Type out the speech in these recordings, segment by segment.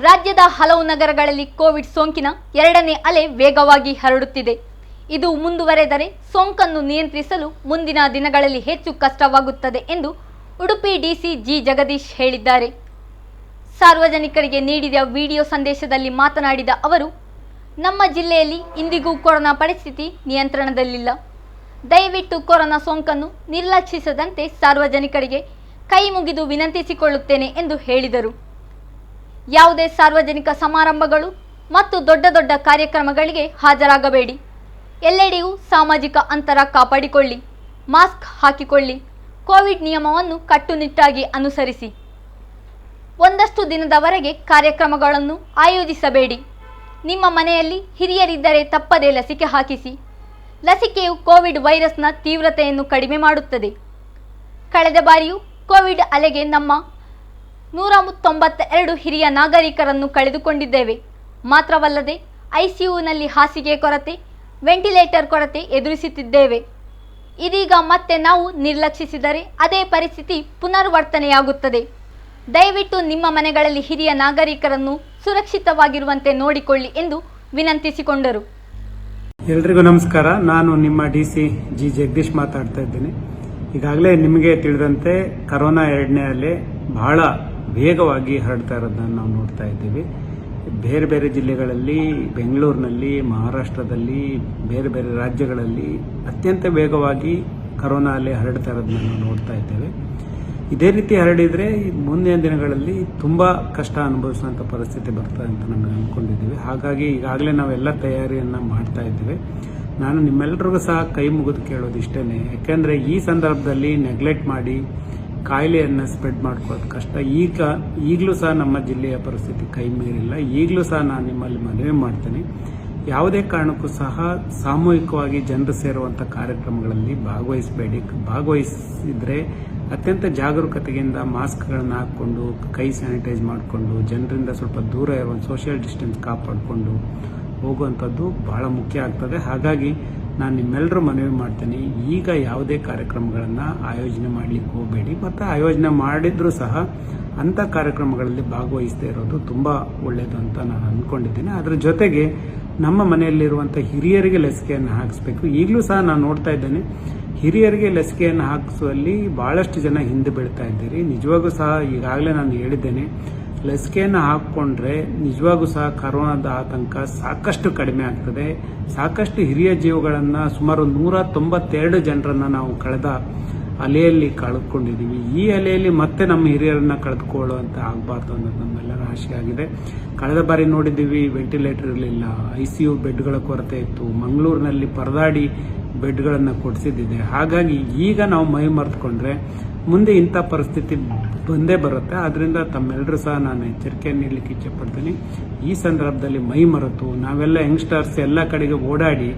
ರಾಜ್ಯದ ಹಲವು ನಗರಗಳಲ್ಲಿ ಕೋವಿಡ್ ಸೋಂಕಿನ ಎರಡನೇ ಅಲೆ ವೇಗವಾಗಿ ಹರಡುತ್ತಿದೆ. ಇದು ಮುಂದುವರೆದರೆ ಸೋಂಕನ್ನು ನಿಯಂತ್ರಿಸಲು ಮುಂದಿನ ದಿನಗಳಲ್ಲಿ ಹೆಚ್ಚು ಕಷ್ಟವಾಗುತ್ತದೆ ಎಂದು ಉಡುಪಿ ಡಿಸಿ ಜಿ ಜಗದೀಶ್ ಹೇಳಿದ್ದಾರೆ. ಸಾರ್ವಜನಿಕರಿಗೆ ನೀಡಿದ ವಿಡಿಯೋ ಸಂದೇಶದಲ್ಲಿ ಮಾತನಾಡಿದ ಅವರು, ನಮ್ಮ ಜಿಲ್ಲೆಯಲ್ಲಿ ಇಂದಿಗೂ ಕೊರೋನಾ ಪರಿಸ್ಥಿತಿ ನಿಯಂತ್ರಣದಲ್ಲಿಲ್ಲ. ದಯವಿಟ್ಟು ಕೊರೋನಾ ಸೋಂಕನ್ನು ನಿರ್ಲಕ್ಷಿಸದಂತೆ ಸಾರ್ವಜನಿಕರಿಗೆ ಕೈ ಮುಗಿದು ವಿನಂತಿಸಿಕೊಳ್ಳುತ್ತೇನೆ ಎಂದು ಹೇಳಿದರು. ಯಾವುದೇ ಸಾರ್ವಜನಿಕ ಸಮಾರಂಭಗಳು ಮತ್ತು ದೊಡ್ಡ ದೊಡ್ಡ ಕಾರ್ಯಕ್ರಮಗಳಿಗೆ ಹಾಜರಾಗಬೇಡಿ. ಎಲ್ಲೆಡೆಯೂ ಸಾಮಾಜಿಕ ಅಂತರ ಕಾಪಾಡಿಕೊಳ್ಳಿ, ಮಾಸ್ಕ್ ಹಾಕಿಕೊಳ್ಳಿ, ಕೋವಿಡ್ ನಿಯಮವನ್ನು ಕಟ್ಟುನಿಟ್ಟಾಗಿ ಅನುಸರಿಸಿ. ಒಂದಷ್ಟು ದಿನದವರೆಗೆ ಕಾರ್ಯಕ್ರಮಗಳನ್ನು ಆಯೋಜಿಸಬೇಡಿ. ನಿಮ್ಮ ಮನೆಯಲ್ಲಿ ಹಿರಿಯರಿದ್ದರೆ ತಪ್ಪದೇ ಲಸಿಕೆ ಹಾಕಿಸಿ. ಲಸಿಕೆಯು ಕೋವಿಡ್ ವೈರಸ್ನ ತೀವ್ರತೆಯನ್ನು ಕಡಿಮೆ ಮಾಡುತ್ತದೆ. ಕಳೆದ ಬಾರಿಯೂ ಕೋವಿಡ್ ಅಲೆಗೆ ನಮ್ಮ 192 ಹಿರಿಯ ನಾಗರಿಕರನ್ನು ಕಳೆದುಕೊಂಡಿದ್ದೇವೆ. ಮಾತ್ರವಲ್ಲದೆ ಐಸಿಯುನಲ್ಲಿ ಹಾಸಿಗೆ ಕೊರತೆ, ವೆಂಟಿಲೇಟರ್ ಕೊರತೆ ಎದುರಿಸುತ್ತಿದ್ದೇವೆ. ಇದೀಗ ಮತ್ತೆ ನಾವು ನಿರ್ಲಕ್ಷಿಸಿದರೆ ಅದೇ ಪರಿಸ್ಥಿತಿ ಪುನರಾವರ್ತನೆಯಾಗುತ್ತದೆ. ದಯವಿಟ್ಟು ನಿಮ್ಮ ಮನೆಗಳಲ್ಲಿ ಹಿರಿಯ ನಾಗರಿಕರನ್ನು ಸುರಕ್ಷಿತವಾಗಿರುವಂತೆ ನೋಡಿಕೊಳ್ಳಿ ಎಂದು ವಿನಂತಿಸಿಕೊಂಡರು. ಎಲ್ರಿಗೂ ನಮಸ್ಕಾರ. ನಾನು ನಿಮ್ಮ ಡಿಸಿ ಜಿ ಜಗದೀಶ್ ಮಾತಾಡ್ತಾ ಇದ್ದೀನಿ. ಈಗಾಗಲೇ ನಿಮಗೆ ತಿಳಿದಂತೆ ಕರೋನಾ ಎರಡನೇ ಅಲೆ ಬಹಳ ವೇಗವಾಗಿ ಹರಡ್ತಾ ಇರೋದನ್ನು ನಾವು ನೋಡ್ತಾ ಇದ್ದೀವಿ. ಬೇರೆ ಬೇರೆ ಜಿಲ್ಲೆಗಳಲ್ಲಿ, ಬೆಂಗಳೂರಿನಲ್ಲಿ, ಮಹಾರಾಷ್ಟ್ರದಲ್ಲಿ, ಬೇರೆ ಬೇರೆ ರಾಜ್ಯಗಳಲ್ಲಿ ಅತ್ಯಂತ ವೇಗವಾಗಿ ಕರೋನಾ ಅಲೆ ಹರಡ್ತಾ ಇರೋದನ್ನು ನಾವು ನೋಡ್ತಾ ಇದ್ದೇವೆ. ಇದೇ ರೀತಿ ಹರಡಿದರೆ ಮುಂದಿನ ದಿನಗಳಲ್ಲಿ ತುಂಬ ಕಷ್ಟ ಅನುಭವಿಸುವಂಥ ಪರಿಸ್ಥಿತಿ ಬರ್ತದೆ ಅಂತ ನಾವು ಅಂದ್ಕೊಂಡಿದ್ದೀವಿ. ಹಾಗಾಗಿ ಈಗಾಗಲೇ ನಾವೆಲ್ಲ ತಯಾರಿಯನ್ನು ಮಾಡ್ತಾ ಇದ್ದೇವೆ. ನಾನು ನಿಮ್ಮೆಲ್ಲರಿಗೂ ಸಹ ಕೈ ಮುಗಿದು ಕೇಳೋದು ಇಷ್ಟೇ. ಯಾಕೆಂದರೆ ಈ ಸಂದರ್ಭದಲ್ಲಿ ನೆಗ್ಲೆಕ್ಟ್ ಮಾಡಿ ಕಾಯಿಲೆಯನ್ನು ಸ್ಪ್ರೆಡ್ ಮಾಡ್ಕೊಳ್ಳೋದು ಕಷ್ಟ. ಈಗಲೂ ಸಹ ನಮ್ಮ ಜಿಲ್ಲೆಯ ಪರಿಸ್ಥಿತಿ ಕೈ ಮೀರಿಲ್ಲ. ಈಗಲೂ ಸಹ ನಾನು ನಿಮ್ಮಲ್ಲಿ ಮನವಿ ಮಾಡ್ತೇನೆ, ಯಾವುದೇ ಕಾರಣಕ್ಕೂ ಸಹ ಸಾಮೂಹಿಕವಾಗಿ ಜನರು ಸೇರುವಂಥ ಕಾರ್ಯಕ್ರಮಗಳಲ್ಲಿ ಭಾಗವಹಿಸಬೇಡಿ. ಭಾಗವಹಿಸಿದರೆ ಅತ್ಯಂತ ಜಾಗರೂಕತೆಯಿಂದ ಮಾಸ್ಕ್ಗಳನ್ನು ಹಾಕ್ಕೊಂಡು, ಕೈ ಸ್ಯಾನಿಟೈಸ್ ಮಾಡಿಕೊಂಡು, ಜನರಿಂದ ಸ್ವಲ್ಪ ದೂರ ಇರುವ ಸೋಷಿಯಲ್ ಡಿಸ್ಟೆನ್ಸ್ ಕಾಪಾಡಿಕೊಂಡು ಹೋಗುವಂಥದ್ದು ಬಹಳ ಮುಖ್ಯ ಆಗ್ತದೆ. ಹಾಗಾಗಿ ನಾನು ನಿಮ್ಮೆಲ್ಲರೂ ಮನವಿ ಮಾಡ್ತೇನೆ, ಈಗ ಯಾವುದೇ ಕಾರ್ಯಕ್ರಮಗಳನ್ನು ಆಯೋಜನೆ ಮಾಡಲಿಕ್ಕೆ ಹೋಗಬೇಡಿ. ಮತ್ತು ಆಯೋಜನೆ ಮಾಡಿದರೂ ಸಹ ಅಂಥ ಕಾರ್ಯಕ್ರಮಗಳಲ್ಲಿ ಭಾಗವಹಿಸದೇ ಇರೋದು ತುಂಬ ಒಳ್ಳೆಯದು ಅಂತ ನಾನು ಅಂದ್ಕೊಂಡಿದ್ದೇನೆ. ಅದರ ಜೊತೆಗೆ ನಮ್ಮ ಮನೆಯಲ್ಲಿರುವಂಥ ಹಿರಿಯರಿಗೆ ಲಸಿಕೆಯನ್ನು ಹಾಕಿಸ್ಬೇಕು. ಈಗಲೂ ಸಹ ನಾನು ನೋಡ್ತಾ ಇದ್ದೇನೆ, ಹಿರಿಯರಿಗೆ ಲಸಿಕೆಯನ್ನು ಹಾಕಿಸುವಲ್ಲಿ ಭಾಳಷ್ಟು ಜನ ಹಿಂದೆ ಬೀಳ್ತಾ ಇದ್ದೀರಿ. ನಿಜವಾಗೂ ಸಹ ಈಗಾಗಲೇ ನಾನು ಹೇಳಿದ್ದೇನೆ, ಲಸಿಕೆಯನ್ನು ಹಾಕ್ಕೊಂಡ್ರೆ ನಿಜವಾಗೂ ಸಹ ಕರೋನಾದ ಆತಂಕ ಸಾಕಷ್ಟು ಕಡಿಮೆ ಆಗ್ತದೆ. ಸಾಕಷ್ಟು ಹಿರಿಯ ಜೀವಗಳನ್ನು, ಸುಮಾರು 192 ಜನರನ್ನು ನಾವು ಕಳೆದ ಅಲೆಯಲ್ಲಿ ಕಳೆದುಕೊಂಡಿದ್ದೀವಿ. ಈ ಅಲೆಯಲ್ಲಿ ಮತ್ತೆ ನಮ್ಮ ಹಿರಿಯರನ್ನ ಕಳೆದುಕೊಳ್ಳುವಂತ ಆಗಬಾರ್ದು ಅನ್ನೋದು ನಮ್ಮೆಲ್ಲರ ಆಶೆ ಆಗಿದೆ. ಕಳೆದ ಬಾರಿ ನೋಡಿದ್ದೀವಿ, ವೆಂಟಿಲೇಟರ್ ಇರಲಿಲ್ಲ, ಐಸಿಯು ಬೆಡ್ಗಳ ಕೊರತೆ ಇತ್ತು, ಮಂಗಳೂರಿನಲ್ಲಿ ಪರದಾಡಿ ಬೆಡ್ಗಳನ್ನು ಕೊಡಿಸಿದ್ದಿದೆ. ಹಾಗಾಗಿ ಈಗ ನಾವು ಮೈ ಮರೆತುಕೊಂಡ್ರೆ ಮುಂದೆ ಇಂಥ ಪರಿಸ್ಥಿತಿ ಬಂದೇ ಬರುತ್ತೆ. ಆದ್ದರಿಂದ ತಮ್ಮೆಲ್ಲರೂ ಸಹ ನಾನು ಎಚ್ಚರಿಕೆಯನ್ನು ನೀಡಲಿಕ್ಕೆ ಇಚ್ಛೆಪಡ್ತೀನಿ. ಈ ಸಂದರ್ಭದಲ್ಲಿ ಮೈ ಮರೆತು ನಾವೆಲ್ಲ ಯಂಗ್ಸ್ಟರ್ಸ್ ಎಲ್ಲ ಕಡೆಗೆ ಓಡಾಡಿ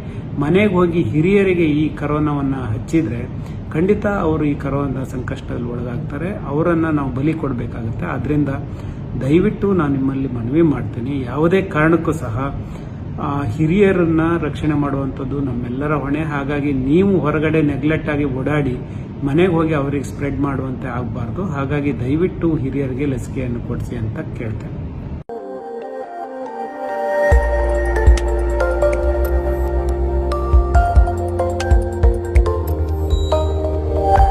ಮನೆಗೆ ಹೋಗಿ ಹಿರಿಯರಿಗೆ ಈ ಕರೋನಾವನ್ನು ಹಚ್ಚಿದರೆ ಖಂಡಿತ ಅವರು ಈ ಕರೋನಾ ಸಂಕಷ್ಟದಲ್ಲಿ ಒಳಗಾಗ್ತಾರೆ. ಅವರನ್ನು ನಾವು ಬಲಿ ಕೊಡಬೇಕಾಗುತ್ತೆ. ಆದ್ದರಿಂದ ದಯವಿಟ್ಟು ನಾನು ನಿಮ್ಮಲ್ಲಿ ಮನವಿ ಮಾಡ್ತೀನಿ, ಯಾವುದೇ ಕಾರಣಕ್ಕೂ ಸಹ ಹಿರಿಯರನ್ನ ರಕ್ಷಣೆ ಮಾಡುವಂಥದ್ದು ನಮ್ಮೆಲ್ಲರ ಹೊಣೆ. ಹಾಗಾಗಿ ನೀವು ಹೊರಗಡೆ ನೆಗ್ಲೆಕ್ಟ್ ಆಗಿ ಓಡಾಡಿ ಮನೆಗೆ ಹೋಗಿ ಅವರಿಗೆ ಸ್ಪ್ರೆಡ್ ಮಾಡುವಂತೆ ಆಗಬಾರ್ದು. ಹಾಗಾಗಿ ದಯವಿಟ್ಟು ಹಿರಿಯರಿಗೆ ಲಸಿಕೆಯನ್ನು ಕೊಡಿಸಿ ಅಂತ ಕೇಳ್ತೇನೆ.